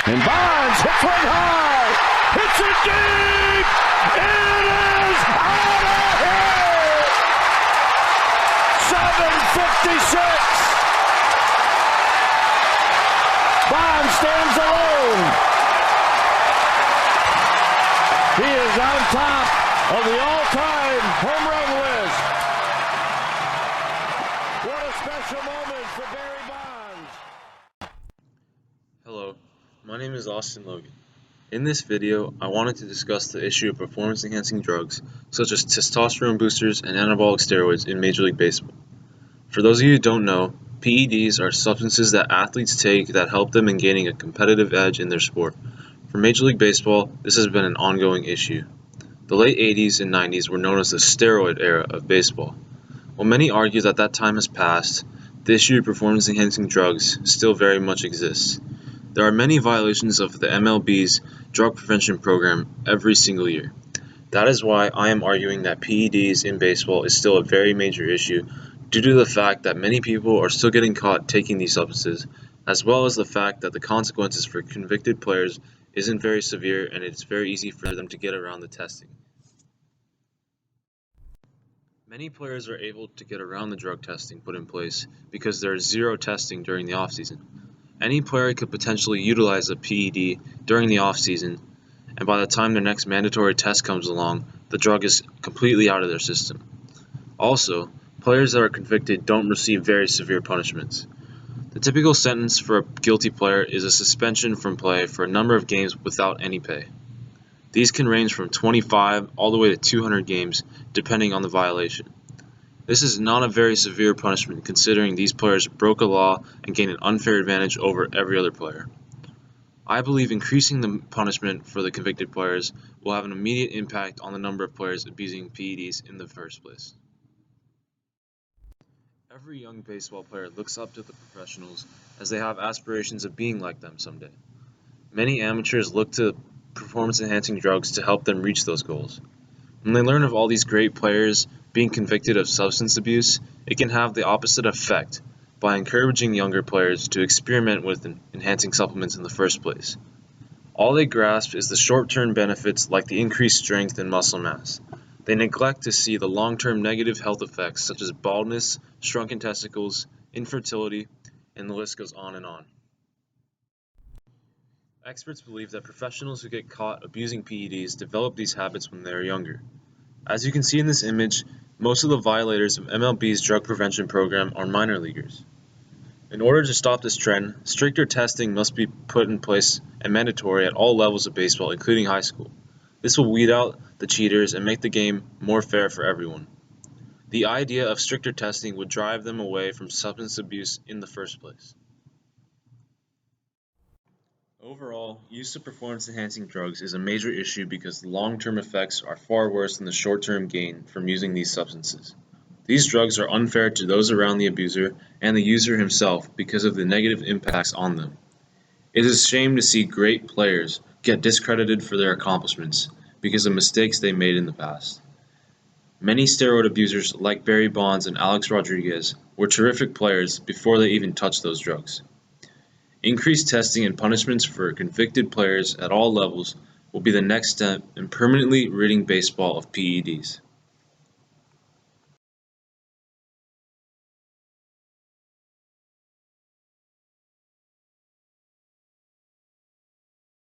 And Bonds hits one high. Hits it deep. It is out of here. 7:56. Bonds stands alone. He is on top of the all-time home run list. What a special moment for Barry Bonds. Hello, my name is Austin Logan. In this video, I wanted to discuss the issue of performance-enhancing drugs such as testosterone boosters and anabolic steroids in Major League Baseball. For those of you who don't know, PEDs are substances that athletes take that help them in gaining a competitive edge in their sport. For Major League Baseball, this has been an ongoing issue. The late 80s and 90s were known as the steroid era of baseball. While many argue that that time has passed, the issue of performance-enhancing drugs still very much exists. There are many violations of the MLB's drug prevention program every single year. That is why I am arguing that PEDs in baseball is still a very major issue due to the fact that many people are still getting caught taking these substances, as well as the fact that the consequences for convicted players isn't very severe and it's very easy for them to get around the testing. Many players are able to get around the drug testing put in place because there is zero testing during the offseason. Any player could potentially utilize a PED during the off-season, and by the time their next mandatory test comes along, the drug is completely out of their system. Also, players that are convicted don't receive very severe punishments. The typical sentence for a guilty player is a suspension from play for a number of games without any pay. These can range from 25 all the way to 200 games, depending on the violation. This is not a very severe punishment considering these players broke a law and gained an unfair advantage over every other player. I believe increasing the punishment for the convicted players will have an immediate impact on the number of players abusing PEDs in the first place. Every young baseball player looks up to the professionals as they have aspirations of being like them someday. Many amateurs look to performance-enhancing drugs to help them reach those goals. When they learn of all these great players being convicted of substance abuse, it can have the opposite effect by encouraging younger players to experiment with enhancing supplements in the first place. All they grasp is the short-term benefits like the increased strength and muscle mass. They neglect to see the long-term negative health effects such as baldness, shrunken testicles, infertility, and the list goes on and on. Experts believe that professionals who get caught abusing PEDs develop these habits when they are younger. As you can see in this image, most of the violators of MLB's drug prevention program are minor leaguers. In order to stop this trend, stricter testing must be put in place and mandatory at all levels of baseball, including high school. This will weed out the cheaters and make the game more fair for everyone. The idea of stricter testing would drive them away from substance abuse in the first place. Overall, use of performance-enhancing drugs is a major issue because the long-term effects are far worse than the short-term gain from using these substances. These drugs are unfair to those around the abuser and the user himself because of the negative impacts on them. It is a shame to see great players get discredited for their accomplishments because of mistakes they made in the past. Many steroid abusers like Barry Bonds and Alex Rodriguez were terrific players before they even touched those drugs. Increased testing and punishments for convicted players at all levels will be the next step in permanently ridding baseball of PEDs.